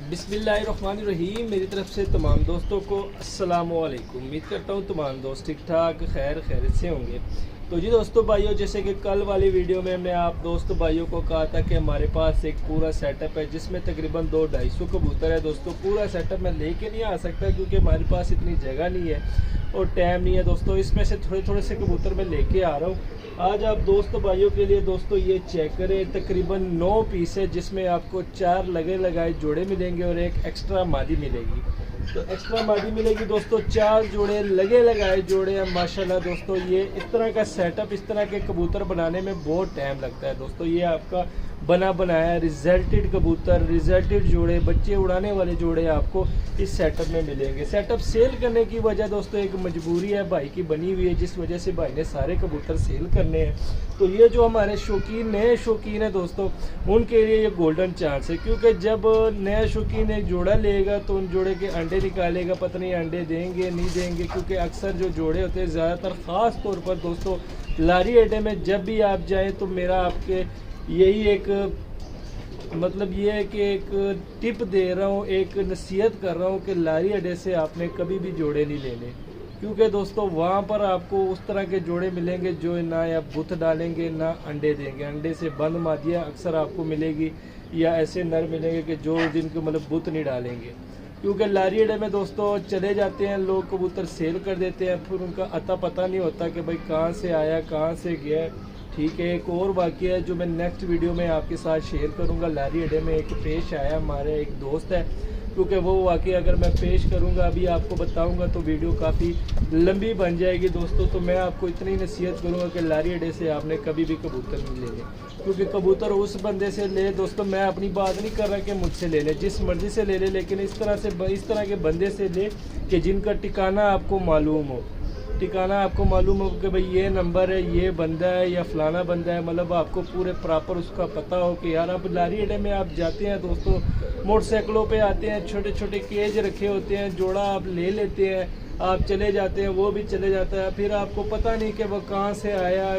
बिस्मिल्लाहिर्रहमानिर्रहीम। मेरी तरफ से तमाम दोस्तों को अस्सलाम वालेकुम। उम्मीद करता हूँ तमाम दोस्त ठीक ठाक खैरियत से होंगे। तो जी दोस्तों भाइयों, जैसे कि कल वाली वीडियो में मैं आप दोस्तों भाइयों को कहा था कि हमारे पास एक पूरा सेटअप है जिसमें तकरीबन 200-250 कबूतर है। दोस्तों पूरा सेटअप मैं लेके नहीं आ सकता क्योंकि हमारे पास इतनी जगह नहीं है और टाइम नहीं है दोस्तों। इसमें से थोड़े थोड़े से कबूतर मैं लेके आ रहा हूँ आज आप दोस्तों भाइयों के लिए। दोस्तों ये चेक करें, तकरीबन 9 पीस है जिसमें आपको 4 लगे लगाए जोड़े मिलेंगे और एक एक्स्ट्रा मादी मिलेगी। तो एक्स्ट्रा मादी मिलेगी दोस्तों, 4 जोड़े लगे लगाए जोड़े हैं माशाल्लाह। दोस्तों ये इस तरह का सेटअप, इस तरह के कबूतर बनाने में बहुत टाइम लगता है दोस्तों। ये आपका बना बनाया रिजल्टेड कबूतर, रिजल्टेड जोड़े, बच्चे उड़ाने वाले जोड़े आपको इस सेटअप में मिलेंगे। सेटअप सेल करने की वजह दोस्तों एक मजबूरी है भाई की बनी हुई है, जिस वजह से भाई ने सारे कबूतर सेल करने हैं। तो ये जो हमारे शौकीन नए शौकीन है दोस्तों, उनके लिए ये गोल्डन चांस है क्योंकि जब नया शौकीन एक जोड़ा लेगा तो उन जोड़े के अंडे निकालेगा, पता नहीं अंडे देंगे नहीं देंगे, क्योंकि अक्सर जो जोड़े होते हैं ज़्यादातर ख़ास तौर पर दोस्तों लारी अड्डे में जब भी आप जाएँ तो मेरा आपके यही एक मतलब ये है कि एक टिप दे रहा हूँ, एक नसीहत कर रहा हूँ कि लारी अड्डे से आपने कभी भी जोड़े नहीं लेने, क्योंकि दोस्तों वहाँ पर आपको उस तरह के जोड़े मिलेंगे जो ना या बुत डालेंगे ना अंडे देंगे। अंडे से बंद मादियाँ अक्सर आपको मिलेगी या ऐसे नर मिलेंगे कि जो जिनको मतलब बुत नहीं डालेंगे। क्योंकि लारी अड्डे में दोस्तों चले जाते हैं लोग, कबूतर सेल कर देते हैं, फिर उनका अता पता नहीं होता कि भाई कहाँ से आया कहाँ से गया। ठीक है, एक और वाक़या है जो मैं नेक्स्ट वीडियो में आपके साथ शेयर करूंगा। लारी अड्डे में एक पेश आया, हमारे एक दोस्त है, क्योंकि वो वाक़या अगर मैं पेश करूंगा अभी आपको बताऊंगा तो वीडियो काफ़ी लंबी बन जाएगी दोस्तों। तो मैं आपको इतनी नसीहत करूंगा कि लारी अड्डे से आपने कभी भी कबूतर नहीं लेने, क्योंकि कबूतर उस बंदे से ले दोस्तों, मैं अपनी बात नहीं कर रहा कि मुझसे ले ले, जिस मर्ज़ी से ले ले, लेकिन इस तरह के बंदे से ले कि जिनका ठिकाना आपको मालूम हो। ठिकाना आपको मालूम हो कि भाई ये नंबर है, ये बंदा है या फलाना बंदा है, मतलब आपको पूरे प्रॉपर उसका पता हो कि यार आप लारी अड्डे में आप जाते हैं दोस्तों, मोटरसाइकिलों पे आते हैं, छोटे छोटे केज रखे होते हैं, जोड़ा आप ले लेते हैं, आप चले जाते हैं, वो भी चले जाता है, फिर आपको पता नहीं कि वह कहाँ से आया,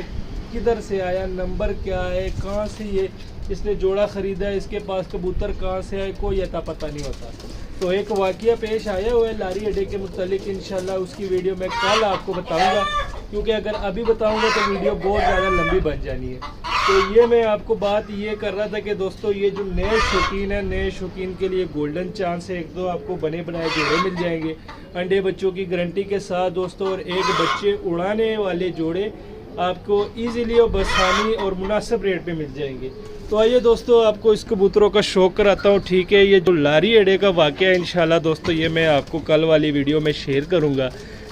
किधर से आया, नंबर क्या है, कहाँ से ये इसने जोड़ा ख़रीदा है, इसके पास कबूतर कहाँ से आए, कोई अता पता नहीं होता। तो एक वाक़या पेश आया हुआ है लारी अड्डे के मुतालिक, इंशाल्लाह उसकी वीडियो मैं कल आपको बताऊंगा, क्योंकि अगर अभी बताऊंगा तो वीडियो बहुत ज़्यादा लंबी बन जानी है। तो ये मैं आपको बात ये कर रहा था कि दोस्तों ये जो नए शौकीन है, नए शौकीन के लिए गोल्डन चांस है। एक दो आपको बने बनाए जोड़े मिल जाएंगे अंडे बच्चों की गारंटी के साथ दोस्तों, और एक बच्चे उड़ाने वाले जोड़े आपको ईज़िली और बसानी और मुनासिब रेट पे मिल जाएंगे। तो आइए दोस्तों आपको इस कबूतरों का शौक़ कराता हूँ। ठीक है, ये जो लारी अड्डे का वाक़या है इंशाल्लाह दोस्तों ये मैं आपको कल वाली वीडियो में शेयर करूँगा।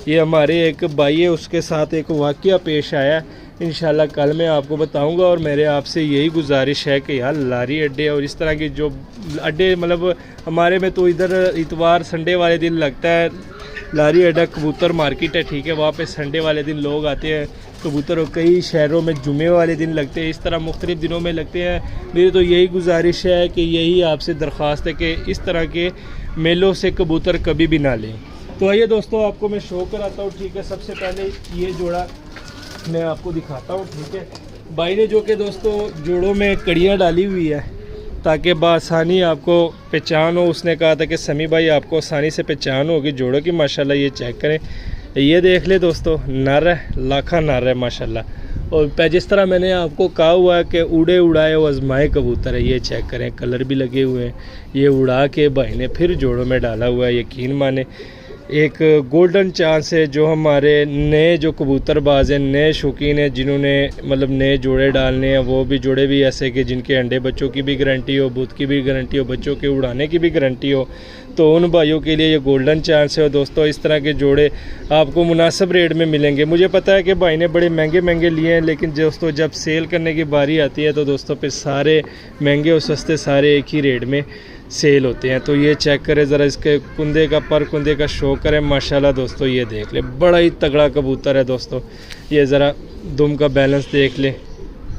ये हमारे एक भाई है, उसके साथ एक वाक़या पेश आया, इंशाल्लाह कल मैं आपको बताऊँगा। और मेरे आपसे यही गुजारिश है कि यार लारी अड्डे और इस तरह की जो अड्डे, मतलब हमारे में तो इधर इतवार संडे वाले दिन लगता है लारी अड्डा कबूतर मार्केट है। ठीक है, वहाँ पे संडे वाले दिन लोग आते हैं कबूतर, और कई शहरों में जुमे वाले दिन लगते हैं, इस तरह मुख्तलिफ दिनों में लगते हैं। मेरी तो यही गुजारिश है कि यही आपसे दरख्वास्त है कि इस तरह के मेलों से कबूतर कभी भी ना लें। तो आइए दोस्तों आपको मैं शो कराता हूँ। ठीक है, सबसे पहले ये जोड़ा मैं आपको दिखाता हूँ। ठीक है, भाई ने जो कि दोस्तों जोड़ों में कड़ियाँ डाली हुई है ताकि बआसानी आपको पहचान हो। उसने कहा था कि समी भाई आपको आसानी से पहचान होगी जोड़ों की। माशाल्लाह ये चेक करें, ये देख ले दोस्तों, नर है, लाखा नर है माशाल्लाह। और जिस तरह मैंने आपको कहा हुआ है कि उड़े उड़ाए वो आजमाए कबूतर है, ये चेक करें, कलर भी लगे हुए हैं। ये उड़ा के भाई ने फिर जोड़ों में डाला हुआ है, यकीन माने एक गोल्डन चांस है। जो हमारे नए जो कबूतरबाज हैं, नए शौकीन हैं, जिन्होंने मतलब नए जोड़े डालने हैं, वो भी जोड़े भी ऐसे कि जिनके अंडे बच्चों की भी गारंटी हो, बुत की भी गारंटी हो, बच्चों के उड़ाने की भी गारंटी हो, तो उन भाइयों के लिए ये गोल्डन चांस है। और दोस्तों इस तरह के जोड़े आपको मुनासिब रेट में मिलेंगे। मुझे पता है कि भाई ने बड़े महंगे महंगे लिए हैं, लेकिन दोस्तों जब सेल करने की बारी आती है तो दोस्तों फिर सारे महंगे और सस्ते सारे एक ही रेट में सेल होते हैं। तो ये चेक करें ज़रा, इसके कुंदे का पर कुंदे का शो करें माशाल्लाह दोस्तों। ये देख ले, बड़ा ही तगड़ा कबूतर है दोस्तों। ये ज़रा दुम का बैलेंस देख ले,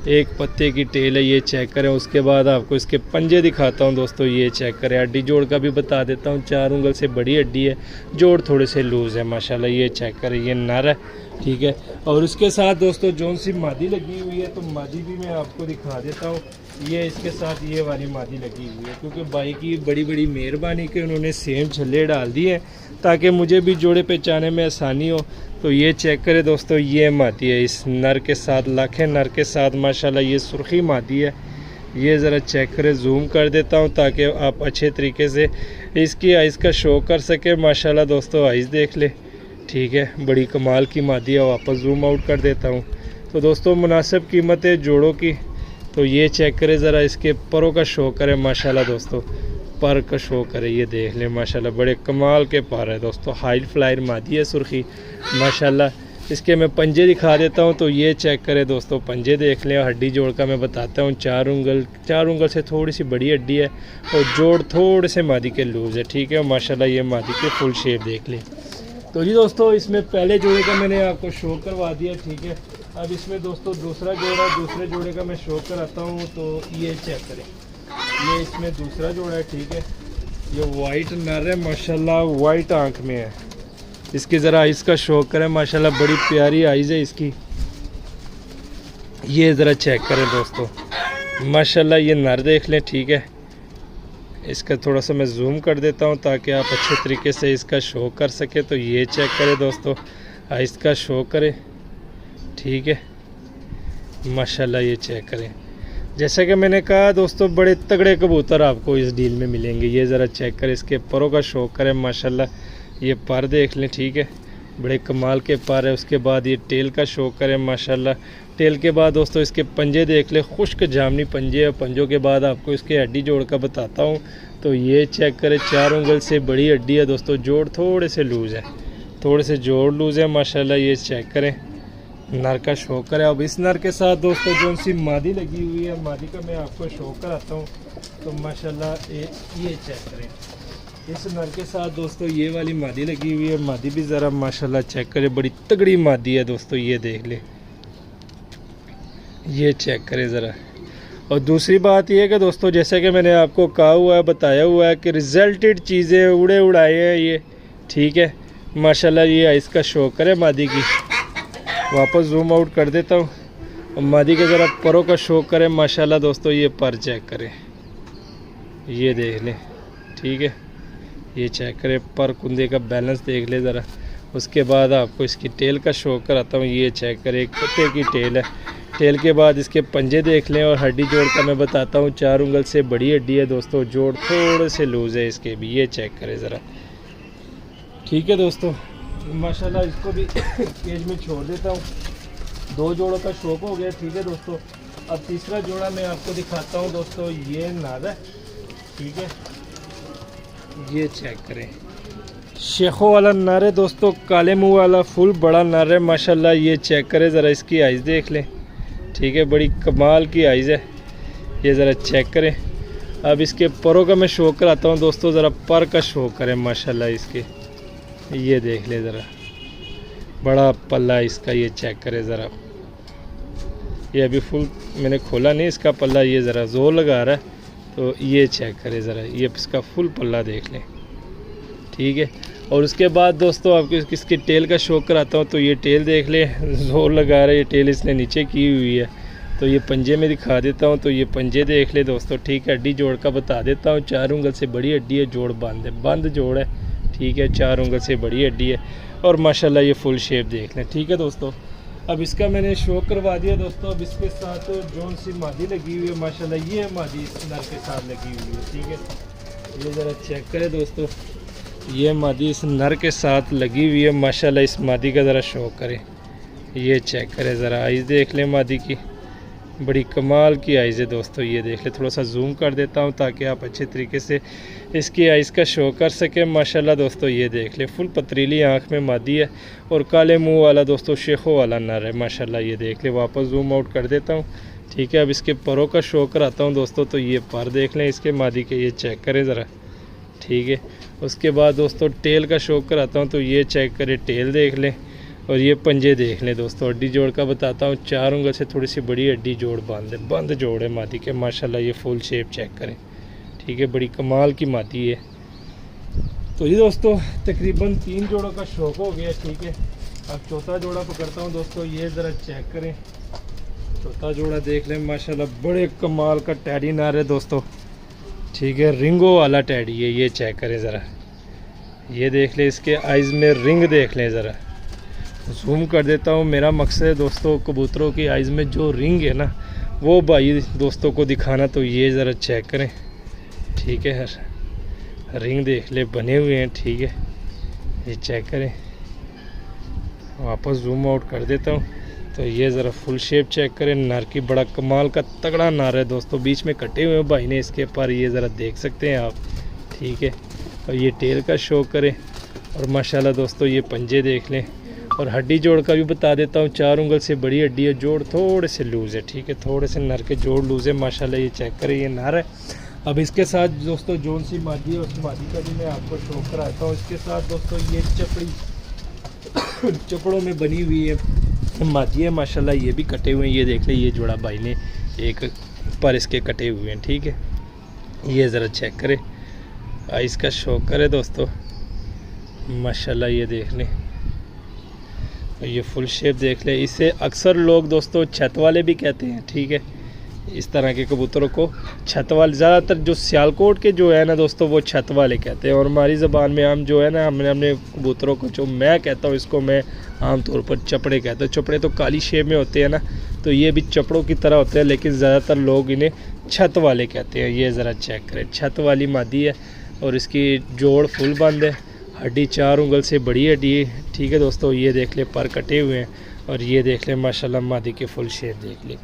एक पत्ते की टेल है, ये चेक करें। उसके बाद आपको इसके पंजे दिखाता हूँ दोस्तों, ये चेक करें। हड्डी जोड़ का भी बता देता हूँ, 4 उंगल से बड़ी हड्डी है, जोड़ थोड़े से लूज़ है माशाल्लाह। ये चेक करें, ये नर है। ठीक है, और उसके साथ दोस्तों जौन सी मादी लगी हुई है, तो मादी भी मैं आपको दिखा देता हूँ। ये इसके साथ ये वाली मादी लगी हुई है, क्योंकि भाई की बड़ी बड़ी मेहरबानी कि उन्होंने सेम छल्ले डाल दिए ताकि मुझे भी जोड़े पहचाने में आसानी हो। तो ये चेक करें दोस्तों, ये मादी है इस नर के साथ, लाखे नर के साथ माशाल्लाह ये सुर्खी मादी है। ये ज़रा चेक करें, जूम कर देता हूँ ताकि आप अच्छे तरीके से इसकी आइज़ का शो कर सके। माशाल्लाह दोस्तों आइज़ देख ले, ठीक है, बड़ी कमाल की मादी है। वापस जूम आउट कर देता हूँ। तो दोस्तों मुनासिब कीमत है जोड़ों की। तो ये चेक करें, ज़रा इसके परों का शो करें माशाल्लाह दोस्तों, पर का शो करें, ये देख लें माशाल्लाह बड़े कमाल के पर है दोस्तों। हाई फ्लायर मादी है सुर्खी माशाल्लाह। इसके मैं पंजे दिखा देता हूँ। तो ये चेक करें दोस्तों, पंजे देख लें। हड्डी जोड़ का मैं बताता हूँ, 4 उंगल से थोड़ी सी बड़ी हड्डी है और जोड़ थोड़े से मादी के लूज़ है, ठीक है। और माशाल्लाह ये मादी के फुल शेप देख लें। तो जी दोस्तों इसमें पहले जोड़े का मैंने आपको शो करवा दिया, ठीक है। अब इसमें दोस्तों दूसरा जोड़ा, दूसरे जोड़े का मैं शो कराता हूँ। तो ये चेक करें, ये इसमें दूसरा जोड़ा है, ठीक है। ये वाइट नर है माशाल्लाह, वाइट आँख में है। इसकी ज़रा आइज़ का शो करें माशाल्लाह, बड़ी प्यारी आइज़ है इसकी। ये ज़रा चेक करें दोस्तों माशाल्लाह, ये नर देख लें, ठीक है। इसका थोड़ा सा मैं जूम कर देता हूँ ताकि आप अच्छे तरीके से इसका शो कर सके। तो ये चेक करें दोस्तों, आइज़ का शो करें, ठीक है माशाल्लाह। ये चेक करें, जैसा कि मैंने कहा दोस्तों बड़े तगड़े कबूतर आपको इस डील में मिलेंगे। ये ज़रा चेक करें, इसके परों का शो करें माशाल्लाह। ये पर देख लें, ठीक है, बड़े कमाल के पर है। उसके बाद ये टेल का शो करें माशाल्लाह। टेल के बाद दोस्तों इसके पंजे देख लें, खुश्क जामनी पंजे। और पंजों के बाद आपको इसके हड्डी जोड़ का बताता हूँ। तो ये चेक करें, 4 उंगल से बड़ी हड्डी है दोस्तों। जोड़ थोड़े से लूज़ है, थोड़े से जोड़ लूज़ है माशाल्लाह। ये चेक करें, नर का शो करें। अब इस नर के साथ दोस्तों जो सी मादी लगी हुई है, मादी का मैं आपको शो कराता हूँ। तो माशाल्लाह ये चेक करें, इस नर के साथ दोस्तों ये वाली मादी लगी हुई है। मादी भी ज़रा माशाल्लाह चेक करें, बड़ी तगड़ी मादी है दोस्तों। ये देख ले, ये चेक करें ज़रा। और दूसरी बात ये है कि दोस्तों जैसे कि मैंने आपको कहा हुआ है, बताया हुआ है कि रिजल्टेड चीज़ें उड़े उड़ाए हैं ये, ठीक है माशाल्लाह। ये आइज़ का शो करें मादी की। वापस जूम आउट कर देता हूँ। और मादी के ज़रा परों का शो करें माशाल्लाह दोस्तों। ये पर चेक करें, ये देख लें, ठीक है। ये चेक करें, पर कुंदे का बैलेंस देख ले ज़रा। उसके बाद आपको इसकी टेल का शो कराता हूँ। ये चेक करें, एक कुत्ते की टेल है। टेल के बाद इसके पंजे देख लें। और हड्डी जोड़ का मैं बताता हूँ, 4 उंगल से बड़ी हड्डी है दोस्तों। जोड़ थोड़े से लूज़ है इसके भी। ये चेक करें ज़रा, ठीक है दोस्तों माशाल्लाह। इसको भी केज में छोड़ देता हूँ। 2 जोड़ों का शौक हो गया, ठीक है दोस्तों। अब तीसरा जोड़ा मैं आपको दिखाता हूँ दोस्तों। ये नर है, ठीक है। ये चेक करें, शेखों वाला नर है दोस्तों, काले मुंह वाला फुल बड़ा नर है माशाल्लाह। ये चेक करें ज़रा, इसकी आइज़ देख लें, ठीक है, बड़ी कमाल की आइज़ है। ये ज़रा चेक करें। अब इसके परों का मैं शो कराता हूँ दोस्तों। ज़रा पर का शो करें माशाल्लाह इसके। ये देख ले ज़रा, बड़ा पल्ला इसका। ये चेक करें ज़रा, ये अभी फुल मैंने खोला नहीं इसका पल्ला, ये ज़रा जोर लगा रहा है। तो ये चेक करें ज़रा, ये इसका फुल पल्ला देख लें, ठीक है। और उसके बाद दोस्तों आपको इसकी टेल का शो कराता हूँ। तो ये टेल देख ले, जोर लगा रहा है। ये टेल इसने नीचे की हुई है। तो ये पंजे में दिखा देता हूँ। तो ये पंजे देख ले दोस्तों, ठीक है। हड्डी जोड़ का बता देता हूँ, 4 उंगल से बड़ी हड्डी है। जोड़ बंद है, बंद जोड़ है, ठीक है। 4 उंगल से बड़ी हड्डी है। और माशाल्लाह ये फुल शेप देख लें, ठीक है दोस्तों। अब इसका मैंने शो करवा दिया दोस्तों। अब इसके साथ जोन सी मादी लगी हुई है माशाल्लाह। ये मादी इस नर के साथ लगी हुई है, ठीक है। ये ज़रा चेक करें दोस्तों, ये मादी इस नर के साथ लगी हुई है माशाल्लाह। इस मादी का ज़रा शो करें, ये चेक करें ज़रा। आइज़ देख लें मादी की, बड़ी कमाल की आइज़ है दोस्तों। ये देख ले, थोड़ा सा जूम कर देता हूँ ताकि आप अच्छे तरीके से इसकी आइज़ का शो कर सकें माशाल्लाह दोस्तों। ये देख ले, फुल पथरीली आँख में मादी है और काले मुंह वाला दोस्तों शेखों वाला नर है माशाल्लाह। ये देख ले, वापस जूम आउट कर देता हूँ, ठीक है। अब इसके परों का शो कराता हूँ दोस्तों। तो ये पर देख लें इसके मादी के, ये चेक करें ज़रा, ठीक है। उसके बाद दोस्तों टेल का शो कराता हूँ। तो ये चेक करें, टेल देख लें। और ये पंजे देख लें दोस्तों। हड्डी जोड़ का बताता हूँ, 4 उंगल से थोड़ी सी बड़ी हड्डी जोड़ बंद जोड़ है मादी के माशाल्लाह। ये फुल शेप चेक करें, ठीक है, बड़ी कमाल की मादी है। तो ये दोस्तों तकरीबन 3 जोड़ों का शौक हो गया, ठीक है। अब चौथा जोड़ा पकड़ता हूँ दोस्तों। ये ज़रा चेक करें, चौथा जोड़ा देख लें माशाल्लाह, बड़े कमाल का टैडी नार है दोस्तों, ठीक है। रिंगो वाला टैडी है, ये चेक करें ज़रा, ये देख लें, इसके आइज़ में रिंग देख लें ज़रा, जूम कर देता हूँ। मेरा मकसद है दोस्तों कबूतरों की आइज़ में जो रिंग है ना वो भाई दोस्तों को दिखाना, तो ये ज़रा चेक करें, ठीक है। रिंग देख ले बने हुए हैं, ठीक है, ये चेक करें। वापस जूम आउट कर देता हूँ, तो ये ज़रा फुल शेप चेक करें। नर की बड़ा कमाल का तगड़ा नर है दोस्तों, बीच में कटे हुए हैं भाई ने इसके पर, ये ज़रा देख सकते हैं आप, ठीक है। और ये टेल का शो करें, और माशाल्लाह दोस्तों ये पंजे देख लें। और हड्डी जोड़ का भी बता देता हूँ, 4 उंगल से बड़ी हड्डी है, जोड़ थोड़े से लूज़ है, ठीक है, थोड़े से नर के जोड़ लूज़ है माशाल्लाह, ये चेक करें, ये नर है। अब इसके साथ दोस्तों जोन सी मादी है, उस मादी का भी मैं आपको शो कराता हूँ। इसके साथ दोस्तों ये चपड़ों में बनी हुई है मादी है माशाल्लाह, ये भी कटे हुए हैं, ये देख ले, ये जोड़ा भाई ने एक पर इसके कटे हुए हैं, ठीक है। ये ज़रा चेक करें, आइस का शो करें दोस्तों माशाल्लाह, ये देख लें, ये फुल शेप देख ले। इसे अक्सर लोग दोस्तों छत वाले भी कहते हैं, ठीक है। इस तरह के कबूतरों को छत वाले, ज़्यादातर जो सियालकोट के जो है ना दोस्तों वो छत वाले कहते हैं, और हमारी ज़बान में हम जो है ना हमने अपने कबूतरों को जो मैं कहता हूँ इसको मैं आमतौर पर चपड़े कहता हूँ। चपड़े तो काली शेप में होते हैं ना, तो ये भी चपड़ों की तरह होते हैं, लेकिन ज़्यादातर लोग इन्हें छत वाले कहते हैं। ये ज़रा चेक करें, छत वाली मादी है और इसकी जोड़ फुल बंद है, हड्डी 4 उंगल से बड़ी हड्डी है, ठीक है दोस्तों। ये देख ले पर कटे हुए हैं, और ये देख ले माशाल्लाह मादी के फुल शेप देख ले।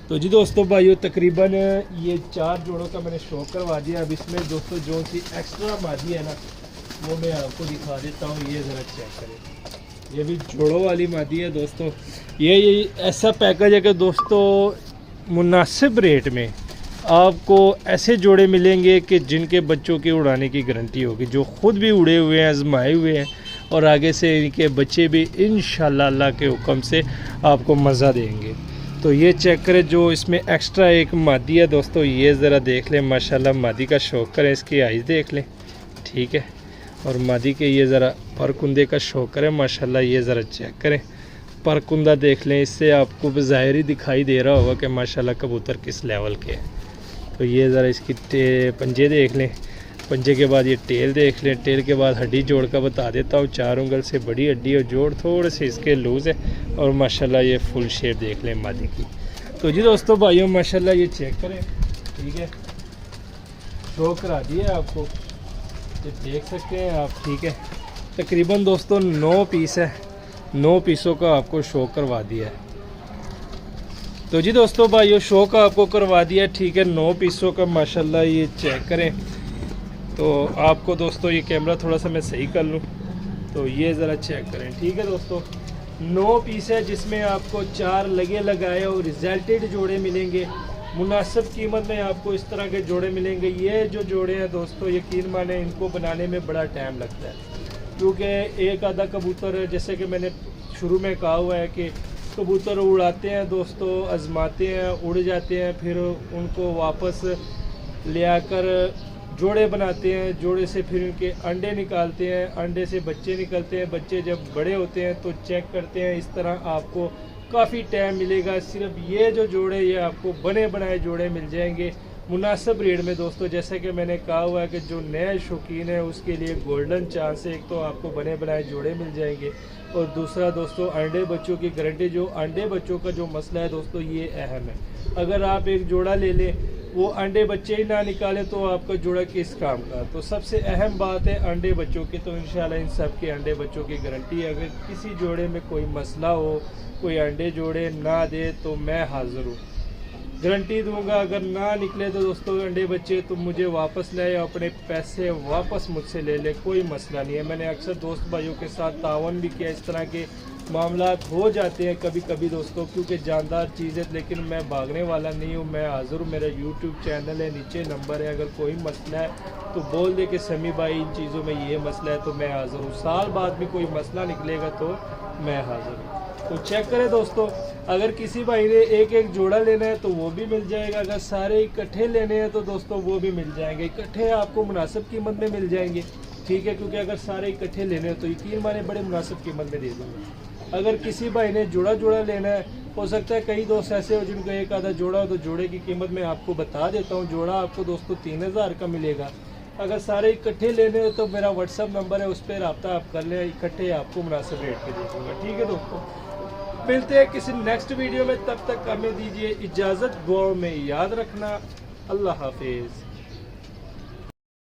तो जी दोस्तों भाइयों तकरीबन ये 4 जोड़ों का मैंने शो करवा दिया। अब इसमें दोस्तों जो सी एक्स्ट्रा मादी है ना वो मैं आपको दिखा देता हूँ, ये ज़रा चेक करें, ये भी जोड़ों वाली मादी है दोस्तों। ये ऐसा पैकेज है कि दोस्तों मुनासिब रेट में आपको ऐसे जोड़े मिलेंगे कि जिनके बच्चों की उड़ाने की गारंटी होगी, जो ख़ुद भी उड़े हुए हैं, आजमाए हुए हैं, और आगे से इनके बच्चे भी इंशाल्लाह अल्लाह के हुक्म से आपको मज़ा देंगे। तो ये चेक करें, जो इसमें एक्स्ट्रा एक मादी है दोस्तों, ये ज़रा देख लें माशाल्लाह, मादी का शौक करें, इसकी आइज़ देख लें, ठीक है। और मादी के ये ज़रा परकुंदे का शौक करें माशाल्लाह, ये ज़रा चेक करें, परकुंदा देख लें, इससे आपको ज़ाहिर दिखाई दे रहा होगा कि माशाल्लाह कबूतर किस लेवल के हैं। तो ये ज़रा इसकी पंजे देख लें, पंजे के बाद ये टेल देख लें, टेल के बाद हड्डी जोड़ का बता देता हूँ, 4 उंगल से बड़ी हड्डी और जोड़ थोड़े से इसके लूज़ है, और माशाल्लाह ये फुल शेप देख लें मादी की। तो जी दोस्तों भाइयों माशाल्लाह ये चेक करें, ठीक है, शो करा दिए आपको, ये देख सकते हैं आप, ठीक है। तकरीबन दोस्तों 9 पीस है, 9 पीसों का आपको शो करवा दिया है। तो जी दोस्तों भाइयों शो का आपको करवा दिया, ठीक है, 9 पीसों का माशाल्लाह, ये चेक करें। तो आपको दोस्तों ये कैमरा थोड़ा सा मैं सही कर लूँ, तो ये ज़रा चेक करें, ठीक है दोस्तों। 9 पीस है जिसमें आपको 4 लगे लगाए और रिजल्टेड जोड़े मिलेंगे। मुनासिब कीमत में आपको इस तरह के जोड़े मिलेंगे। ये जो जोड़े हैं दोस्तों यकीन माने इनको बनाने में बड़ा टाइम लगता है, क्योंकि एक आधा कबूतर, जैसे कि मैंने शुरू में कहा हुआ है कि कबूतर उड़ाते हैं दोस्तों, आजमाते हैं, उड़ जाते हैं, फिर उनको वापस ले आकर जोड़े बनाते हैं, जोड़े से फिर उनके अंडे निकालते हैं, अंडे से बच्चे निकलते हैं, बच्चे जब बड़े होते हैं तो चेक करते हैं। इस तरह आपको काफ़ी टाइम मिलेगा। सिर्फ ये जो जोड़े ये आपको बने बनाए जोड़े मिल जाएंगे मुनासिब रेट में दोस्तों। जैसे कि मैंने कहा हुआ है कि जो नए शौकीन है उसके लिए गोल्डन चांस है, एक तो आपको बने बनाए जोड़े मिल जाएंगे, और दूसरा दोस्तों अंडे बच्चों की गारंटी। जो अंडे बच्चों का जो मसला है दोस्तों ये अहम है, अगर आप एक जोड़ा ले लें वो अंडे बच्चे ही ना निकाले तो आपका जोड़ा किस काम का। तो सबसे अहम बात है अंडे बच्चों की, तो इंशाल्लाह इन सब के अंडे बच्चों की गारंटी है। अगर किसी जोड़े में कोई मसला हो, कोई अंडे जोड़े ना दे तो मैं हाज़िर हूँ, गारंटी दूंगा। अगर ना निकले तो दोस्तों अंडे बच्चे तो मुझे वापस ले, अपने पैसे वापस मुझसे ले ले, कोई मसला नहीं है। मैंने अक्सर दोस्त भाइयों के साथ तावन भी किया, इस तरह के मामलात हो जाते हैं कभी कभी दोस्तों, क्योंकि जानदार चीज़ है, लेकिन मैं भागने वाला नहीं हूँ, मैं हाज़िर हूँ। मेरा यूट्यूब चैनल है, नीचे नंबर है, अगर कोई मसला है तो बोल दे कि समी भाई इन चीज़ों में ये मसला है, तो मैं हाज़िर हूँ। साल बाद भी कोई मसला निकलेगा तो मैं हाज़िर हूँ। तो चेक करें दोस्तों, अगर किसी भाई ने एक एक जोड़ा लेना है तो वो भी मिल जाएगा, अगर सारे इकट्ठे लेने हैं तो दोस्तों वो भी मिल जाएंगे। इकट्ठे आपको मुनासिब कीमत में मिल जाएंगे, ठीक है, क्योंकि अगर सारे इकट्ठे लेने हैं तो यकीन माने बड़े मुनासिब कीमत में दे दूँगा। अगर किसी भाई ने जोड़ा जोड़ा लेना है हो सकता है कई दोस्त ऐसे हो जिनको एक आधा जोड़ा हो, तो जोड़े की कीमत मैं आपको बता देता हूँ। जोड़ा आपको दोस्तों 3000 का मिलेगा। अगर सारे इकट्ठे लेने हो तो मेरा व्हाट्सअप नंबर है, उस पर रब्ता आप कर लें, इकट्ठे आपको मुनासिब रेट पे दे दूँगा। ठीक है दोस्तों, मिलते हैं किसी नेक्स्ट वीडियो में, तब तक हमें दीजिए इजाज़त। दुआओं में याद रखना। अल्लाह हाफिज़।